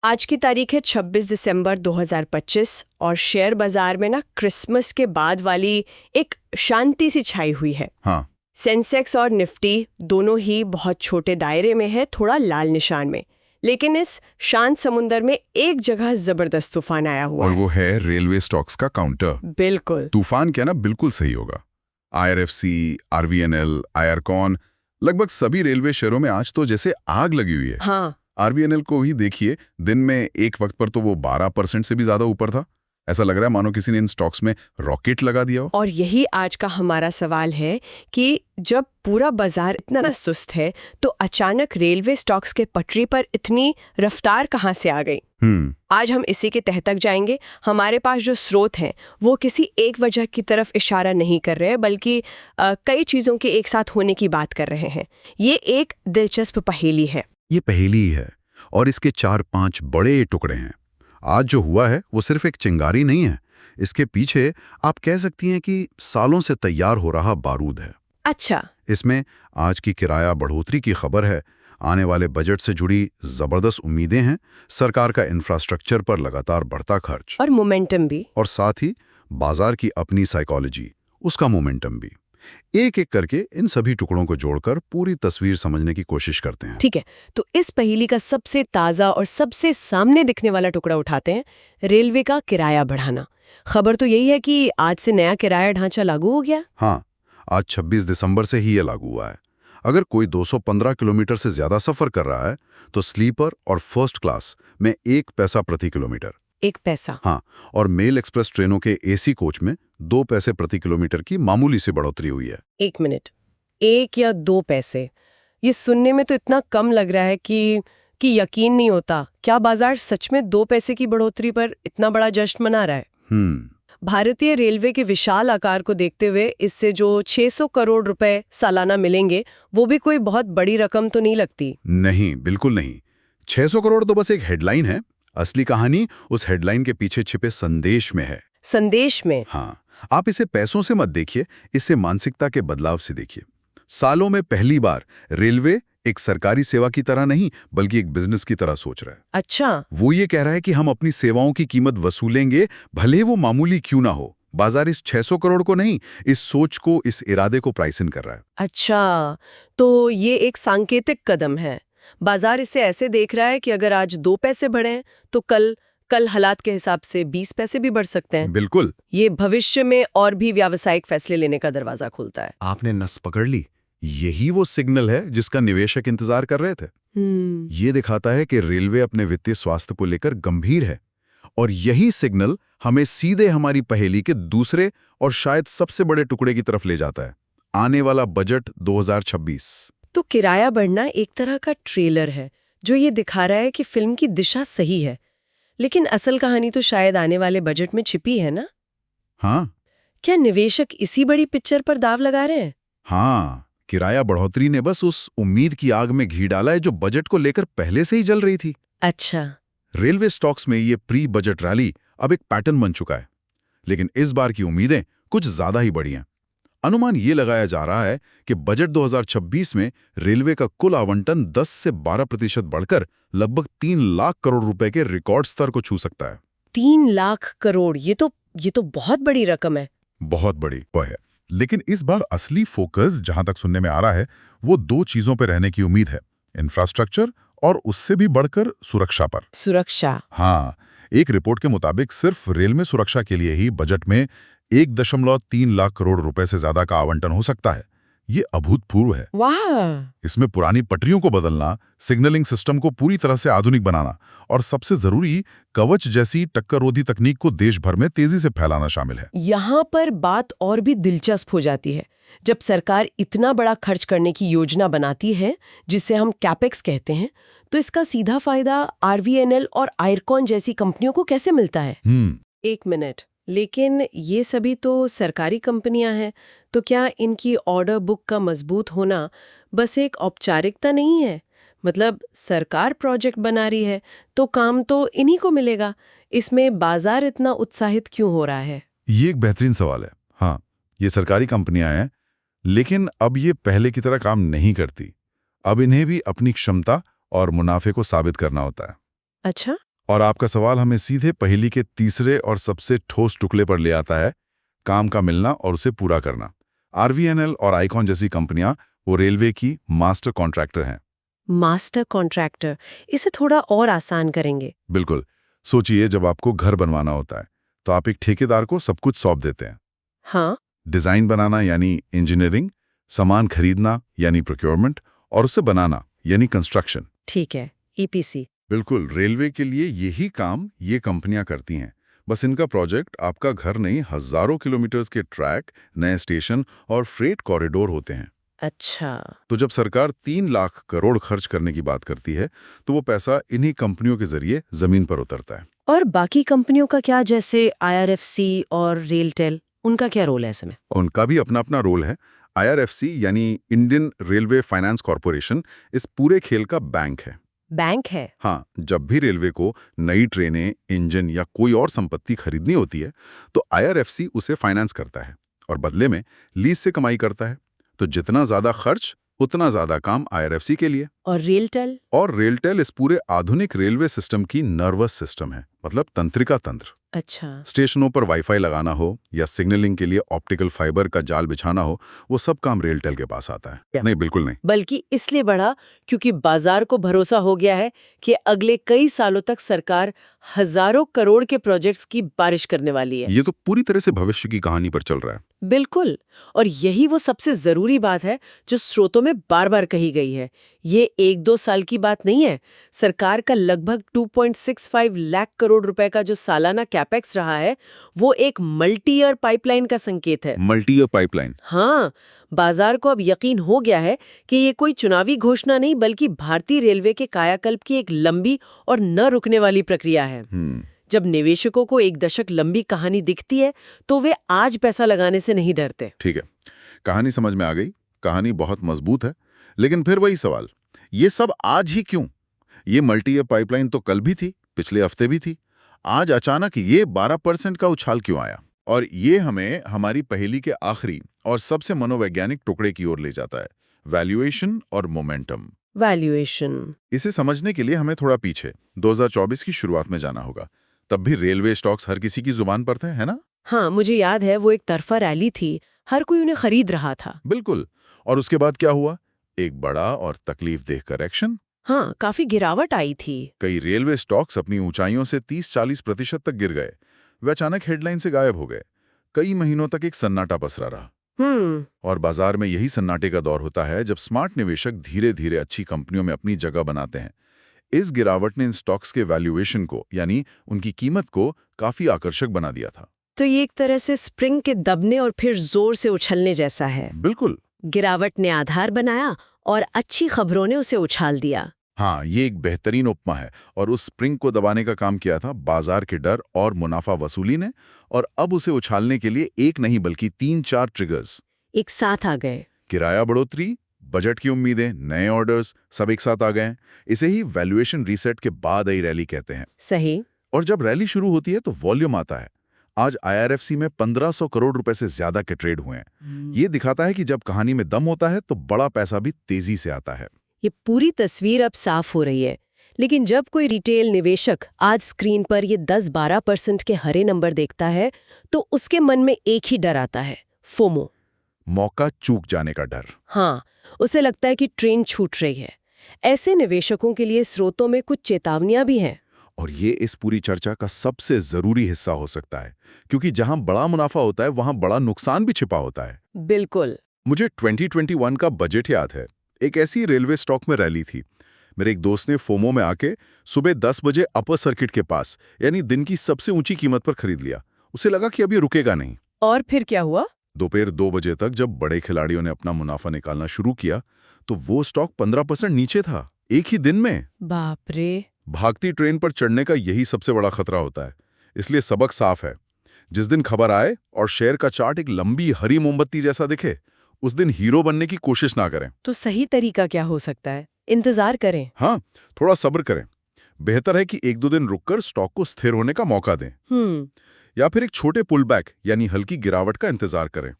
आज की तारीख है 26 दिसंबर 2025 और शेयर बाजार में ना क्रिसमस के बाद वाली एक शांति सी छाई हुई है। हाँ। सेंसेक्स और निफ्टी दोनों ही बहुत छोटे दायरे में है, थोड़ा लाल निशान में। लेकिन इस शांत समुंदर में एक जगह जबरदस्त तूफान आया हुआ और है। वो है रेलवे स्टॉक्स का काउंटर। बिल्कुल। तूफान क्या ना बिल्कुल सही होगा। IRFC, RVNL, आयरकॉन, लगभग सभी रेलवे शेयरों में आज तो जैसे आग लगी हुई है। हाँ। RVNL को ही देखिए, दिन में एक वक्त पर तो वो 12% से भी ज्यादा ऊपर था। ऐसा लग रहा है मानो किसी ने इन स्टॉक्स में रॉकेट लगा दिया हो। और यही आज का हमारा सवाल है कि जब पूरा बाजार इतना सुस्त है तो अचानक रेलवे स्टॉक्स के पटरी पर इतनी रफ्तार कहाँ से आ गई। आज हम इसी के तह तक जाएंगे। हमारे पास जो स्रोत हैं वो किसी एक वजह की तरफ इशारा नहीं कर रहे, बल्कि कई चीज़ों के एक साथ होने की बात कर रहे हैं। ये एक दिलचस्प पहेली है। ये पहेली ही है और इसके 4-5 बड़े टुकड़े हैं। आज जो हुआ है वो सिर्फ एक चिंगारी नहीं है, इसके पीछे आप कह सकती हैं कि सालों से तैयार हो रहा बारूद है। अच्छा। इसमें आज की किराया बढ़ोतरी की खबर है, आने वाले बजट से जुड़ी जबरदस्त उम्मीदें हैं, सरकार का इंफ्रास्ट्रक्चर पर लगातार बढ़ता खर्च और मोमेंटम भी। और साथ ही बाजार की अपनी साइकोलॉजी, उसका मोमेंटम भी। एक एक करके इन सभी टुकड़ों को जोड़कर पूरी तस्वीर समझने की कोशिश करते हैं। ठीक है, तो इस पहेली का सबसे ताज़ा और सबसे सामने दिखने वाला टुकड़ा उठाते हैं, रेलवे का किराया बढ़ाना। खबर तो यही है कि आज से नया किराया ढांचा लागू हो गया। हाँ, आज 26 दिसंबर से ही ये लागू हुआ है। अगर कोई 215 किलोमीटर से ज्यादा सफर कर रहा है तो स्लीपर और फर्स्ट क्लास में 1 पैसा प्रति किलोमीटर। 1 पैसा। हाँ, और मेल एक्सप्रेस ट्रेनों के AC कोच में 2 पैसे प्रति किलोमीटर की मामूली सी बढ़ोतरी हुई है। 1 मिनट, 1 या 2 पैसे, ये सुनने में तो इतना कम लग रहा है कि यकीन नहीं होता। क्या बाजार सच में 2 पैसे की बढ़ोतरी पर इतना बड़ा जश्न मना रहा है? भारतीय रेलवे के विशाल आकार को देखते हुए इससे जो 600 करोड़ रुपए सालाना मिलेंगे, वो भी कोई बहुत बड़ी रकम तो नहीं लगती। नहीं, बिल्कुल नहीं। 600 करोड़ तो बस एक हेडलाइन है। असली कहानी उस हेडलाइन के पीछे छिपे संदेश में है। संदेश में? हाँ, आप इसे पैसों से मत देखिए, इसे मानसिकता के बदलाव से देखिए। सालों में पहली बार रेलवे एक सरकारी सेवा की तरह नहीं बल्कि एक बिजनेस की तरह सोच रहा है। अच्छा। वो ये कह रहा है कि हम अपनी सेवाओं की कीमत वसूलेंगे, भले वो मामूली क्यों ना हो। बाजार इस 600 करोड़ को नहीं, इस सोच को, इस इरादे को प्राइस इन कर रहा है। अच्छा, तो ये एक सांकेतिक कदम है। बाजार इसे ऐसे देख रहा है कि अगर आज 2 पैसे बढ़े तो कल हालात के हिसाब से 20 पैसे भी बढ़ सकते हैं। बिल्कुल। ये भविष्य में और भी व्यावसायिक फैसले लेने का दरवाजा खोलता है। आपने नस पकड़ ली। यही वो सिग्नल है जिसका निवेशक इंतजार कर रहे थे। ये दिखाता है कि रेलवे अपने वित्तीय स्वास्थ्य को लेकर गंभीर है और यही सिग्नल हमें सीधे हमारी पहेली के दूसरे और शायद सबसे बड़े टुकड़े की तरफ ले जाता है, आने वाला बजट 2026। तो किराया बढ़ना एक तरह का ट्रेलर है जो ये दिखा रहा है कि फिल्म की दिशा सही है, लेकिन असल कहानी तो शायद आने वाले बजट में छिपी है ना? हाँ। क्या निवेशक इसी बड़ी पिक्चर पर दाव लगा रहे हैं? हाँ, किराया बढ़ोतरी ने बस उस उम्मीद की आग में घी डाला है जो बजट को लेकर पहले से ही जल रही थी। अच्छा। रेलवे स्टॉक्स में ये प्री बजट रैली अब एक पैटर्न बन चुका है, लेकिन इस बार की उम्मीदें कुछ ज्यादा ही बड़ी हैं। अनुमान ये लगाया जा रहा है कि बजट 2026 में रेलवे का कुल आवंटन 10 से 12% बढ़कर लगभग 3 लाख करोड़ रुपए के रिकॉर्ड स्तर को छू सकता है। 3 लाख करोड़, ये तो बहुत बड़ी रकम है। बहुत बड़ी वो है, लेकिन इस बार असली फोकस जहां तक सुनने में आ रहा है वो 2 चीजों पर रहने की उम्मीद है, इंफ्रास्ट्रक्चर और उससे भी बढ़कर सुरक्षा पर। सुरक्षा? हाँ, एक रिपोर्ट के मुताबिक सिर्फ रेल में सुरक्षा के लिए ही बजट में 1.3 लाख करोड़ रुपए से ज्यादा का आवंटन हो सकता है। ये अभूतपूर्व है। वाह! इसमें पुरानी पटरियों को बदलना, सिग्नलिंग सिस्टम को पूरी तरह से आधुनिक बनाना और सबसे जरूरी कवच जैसी टक्कररोधी तकनीक को देश भर में तेजी से फैलाना शामिल है। यहाँ पर बात और भी दिलचस्प हो जाती है। जब सरकार इतना बड़ा खर्च करने की योजना बनाती है, जिसे हम कैपेक्स कहते हैं, तो इसका सीधा फायदा RVNL और आयरकॉन जैसी कंपनियों को कैसे मिलता है? 1 मिनट, लेकिन ये सभी तो सरकारी कंपनियां हैं, तो क्या इनकी ऑर्डर बुक का मजबूत होना बस एक औपचारिकता नहीं है? मतलब सरकार प्रोजेक्ट बना रही है तो काम तो इन्हीं को मिलेगा। इसमें बाजार इतना उत्साहित क्यों हो रहा है? ये एक बेहतरीन सवाल है। हाँ, ये सरकारी कंपनियां हैं, लेकिन अब ये पहले की तरह काम नहीं करती। अब इन्हें भी अपनी क्षमता और मुनाफे को साबित करना होता है। अच्छा। और आपका सवाल हमें सीधे पहेली के तीसरे और सबसे ठोस टुकड़े पर ले आता है, काम का मिलना और उसे पूरा करना। आरवीएनएल और आईकॉन जैसी कंपनियां वो रेलवे की मास्टर कॉन्ट्रैक्टर हैं। मास्टर कॉन्ट्रैक्टर, इसे थोड़ा और आसान करेंगे। बिल्कुल। सोचिए, जब आपको घर बनवाना होता है तो आप एक ठेकेदार को सब कुछ सौंप देते हैं। हाँ। डिजाइन बनाना यानी इंजीनियरिंग, सामान खरीदना यानी प्रोक्योरमेंट, और उसे बनाना यानी कंस्ट्रक्शन। ठीक है, ईपीसी। बिल्कुल, रेलवे के लिए यही काम ये कंपनियां करती हैं। बस इनका प्रोजेक्ट आपका घर नहीं, हजारों किलोमीटर्स के ट्रैक, नए स्टेशन और फ्रेट कॉरिडोर होते हैं। अच्छा। तो जब सरकार 3 लाख करोड़ खर्च करने की बात करती है तो वो पैसा इन्हीं कंपनियों के जरिए जमीन पर उतरता है। और बाकी कंपनियों का क्या, जैसे आईआरएफसी और रेलटेल, उनका क्या रोल है इसमें? उनका भी अपना अपना रोल है। आईआरएफसी यानी इंडियन रेलवे फाइनेंस कॉरपोरेशन इस पूरे खेल का बैंक है। बैंक है? हाँ, जब भी रेलवे को नई ट्रेनें, इंजन या कोई और संपत्ति खरीदनी होती है तो आईआरएफसी उसे फाइनेंस करता है और बदले में लीज से कमाई करता है। तो जितना ज्यादा खर्च उतना ज्यादा काम आईआरएफसी के लिए। और रेलटेल? और रेलटेल इस पूरे आधुनिक रेलवे सिस्टम की नर्वस सिस्टम है, मतलब तंत्रिका तंत्र। अच्छा। स्टेशनों पर वाईफाई लगाना हो या सिग्नलिंग के लिए ऑप्टिकल फाइबर का जाल बिछाना हो, वो सब काम रेलटेल के पास आता है। नहीं, बिल्कुल नहीं। बल्कि इसलिए बढ़ा क्योंकि बाजार को भरोसा हो गया है कि अगले कई सालों तक सरकार हजारों करोड़ के प्रोजेक्ट्स की बारिश करने वाली है। ये तो पूरी तरह से भविष्य की कहानी पर चल रहा है। बिल्कुल। और यही वो सबसे जरूरी बात है जो स्रोतों में बार बार कही गई है। ये 1-2 साल की बात नहीं है। सरकार का लगभग 2.65 लाख करोड़ रुपए का जो सालाना कैपेक्स रहा है, वो एक मल्टी ईयर पाइपलाइन का संकेत है। Multi year pipeline. हाँ, बाजार को अब यकीन हो गया है कि ये कोई चुनावी घोषणा नहीं, बल्कि भारतीय रेलवे के कायाकल्प की एक लंबी और न रुकने वाली प्रक्रिया है। जब निवेशकों को एक दशक लंबी कहानी दिखती है तो वे आज पैसा लगाने से नहीं डरते। ठीक है, कहानी समझ में आ गई। कहानी बहुत मजबूत है, लेकिन फिर वही सवाल, ये सब आज ही क्यों? ये मल्टी ईयर पाइपलाइन तो कल भी थी, पिछले हफ्ते भी थी। आज अचानक ये 12% का उछाल क्यों आया? और ये हमें हमारी पहेली के आखिरी और सबसे मनोवैज्ञानिक टुकड़े की ओर ले जाता है, वैल्यूएशन और मोमेंटम। वैल्यूएशन। इसे समझने के लिए हमें थोड़ा पीछे 2024 की शुरुआत में जाना होगा। तब भी रेलवे स्टॉक्स हर किसी की जुबान पर थे, है ना? हाँ, मुझे याद है, वो एक तरफा रैली थी, हर कोई उन्हें खरीद रहा था। बिल्कुल। और उसके बाद क्या हुआ? एक बड़ा और तकलीफदेह करेक्शन। हाँ, काफी गिरावट आई थी। कई रेलवे स्टॉक्स अपनी ऊंचाइयों से 30-40% तक गिर गए। वे अचानक हेडलाइन से गायब हो गए। कई महीनों तक एक सन्नाटा पसरा रहा। और बाजार में यही सन्नाटे का दौर होता है जब स्मार्ट निवेशक धीरे धीरे अच्छी कंपनियों में अपनी जगह बनाते हैं। इस गिरावट ने इन स्टॉक्स के वैल्यूएशन को, यानी उनकी कीमत को, काफी आकर्षक बना दिया था। तो ये एक तरह से स्प्रिंग के दबने और फिर जोर से उछलने जैसा है। बिल्कुल। गिरावट ने आधार बनाया और अच्छी खबरों ने उसे उछाल दिया। हाँ, ये एक बेहतरीन उपमा है। और उस स्प्रिंग को दबाने का काम किया था बाजार के डर और मुनाफा वसूली ने। और अब उसे उछालने के लिए एक नहीं बल्कि 3-4 ट्रिगर्स एक साथ आ गए। किराया बढ़ोतरी, बजट की उम्मीदें, नए ऑर्डर्स, सब एक साथ आ गए। इसे ही वैल्यूएशन रीसेट के बाद आई रैली कहते हैं। सही। और जब रैली शुरू होती है तो वॉल्यूम आता है। आज आईआरएफसी में 1500 करोड़ रुपए से ज्यादा के ट्रेड हुए हैं। ये दिखाता है कि जब कहानी में दम होता है तो बड़ा पैसा भी तेजी से आता है। ये पूरी तस्वीर अब साफ हो रही है। लेकिन जब कोई रिटेल निवेशक आज स्क्रीन पर ये 10-12% के हरे नंबर देखता है तो उसके मन में एक ही डर आता है, फोमो। मौका चूक जाने का डर। हाँ, उसे लगता है कि ट्रेन छूट रही है। ऐसे निवेशकों के लिए स्रोतों में कुछ चेतावनियां भी हैं। और ये इस पूरी चर्चा का सबसे जरूरी हिस्सा हो सकता है, क्योंकि जहां बड़ा मुनाफा होता है वहां बड़ा नुकसान भी छिपा होता है। बिल्कुल। मुझे 2021 का बजट याद है। एक ऐसी रेलवे स्टॉक में रैली थी। मेरे एक दोस्त ने फोमो में आके सुबह 10 बजे अपर सर्किट के पास, यानी दिन की सबसे ऊंची कीमत पर खरीद लिया। उसे लगा कि अब ये रुकेगा नहीं। और फिर क्या हुआ? दोपहर 2 बजे तक जब बड़े खिलाड़ियों ने अपना मुनाफा निकालना शुरू किया तो वो स्टॉक 15% नीचे था, एक ही दिन में। बाप रे। भागती ट्रेन पर चढ़ने का यही सबसे बड़ा खतरा होता है। इसलिए सबक साफ है, जिस दिन खबर आए और शेयर का चार्ट एक लंबी हरी मोमबत्ती जैसा दिखे, उस दिन हीरो बनने की कोशिश ना करें। तो सही तरीका क्या हो सकता है? इंतजार करें। हाँ, थोड़ा सब्र करें। बेहतर है कि 1-2 दिन रुककर स्टॉक को स्थिर होने का मौका दें। या फिर एक छोटे पुलबैक यानी हल्की गिरावट का इंतजार करें।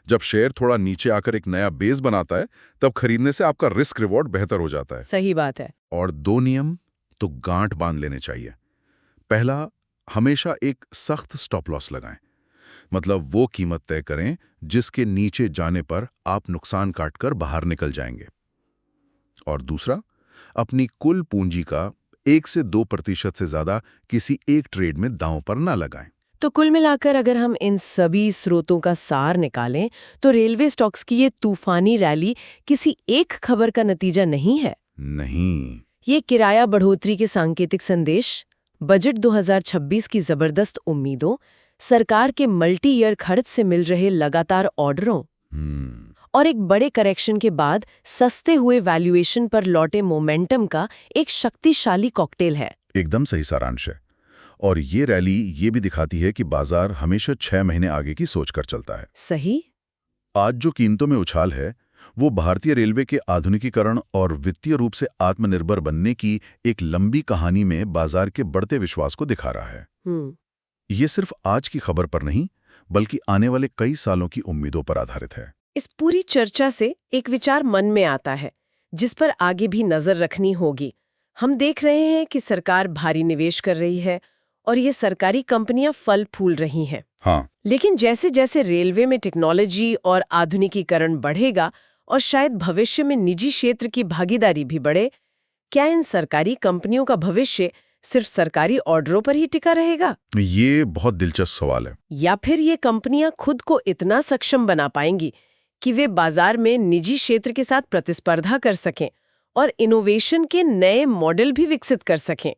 जब शेयर थोड़ा नीचे आकर एक नया बेस बनाता है तब खरीदने से आपका रिस्क रिवॉर्ड बेहतर हो जाता है। सही बात है। और 2 नियम तो गांठ बांध लेने चाहिए। पहला, हमेशा एक सख्त स्टॉप लॉस लगाएं। मतलब वो कीमत तय करें जिसके नीचे जाने पर आप नुकसान काटकर बाहर निकल जाएंगे। और दूसरा, अपनी कुल पूंजी का 1 से 2% से ज्यादा किसी एक ट्रेड में दांव पर ना लगाएं। तो कुल मिलाकर अगर हम इन सभी स्रोतों का सार निकालें तो रेलवे स्टॉक्स की ये तूफानी रैली किसी एक खबर का नतीजा नहीं है। नहीं। ये किराया बढ़ोतरी के सांकेतिक संदेश, बजट 2026 की जबरदस्त उम्मीदों, सरकार के मल्टी ईयर खर्च से मिल रहे लगातार ऑर्डरों और एक बड़े करेक्शन के बाद सस्ते हुए वैल्यूएशन पर लौटे मोमेंटम का एक शक्तिशाली कॉकटेल है। एकदम सही सारांश है। और ये रैली ये भी दिखाती है कि बाजार हमेशा 6 महीने आगे की सोचकर चलता है। सही। आज जो कीमतों में उछाल है वो भारतीय रेलवे के आधुनिकीकरण और वित्तीय रूप से आत्मनिर्भर बनने की एक लंबी कहानी में बाजार के बढ़ते विश्वास को दिखा रहा है। ये सिर्फ आज की खबर पर नहीं, बल्कि आने वाले कई सालों की उम्मीदों पर आधारित है। इस पूरी चर्चा से एक विचार मन में आता है जिस पर आगे भी नजर रखनी होगी। हम देख रहे हैं कि सरकार भारी निवेश कर रही है और ये सरकारी कंपनियां फल फूल रही हैं। हाँ। लेकिन जैसे जैसे रेलवे में टेक्नोलॉजी और आधुनिकीकरण बढ़ेगा और शायद भविष्य में निजी क्षेत्र की भागीदारी भी बढ़े, क्या इन सरकारी कंपनियों का भविष्य सिर्फ सरकारी ऑर्डरों पर ही टिका रहेगा? ये बहुत दिलचस्प सवाल है। या फिर ये कंपनियां खुद को इतना सक्षम बना पाएंगी कि वे बाजार में निजी क्षेत्र के साथ प्रतिस्पर्धा कर सकें और इनोवेशन के नए मॉडल भी विकसित कर सकें?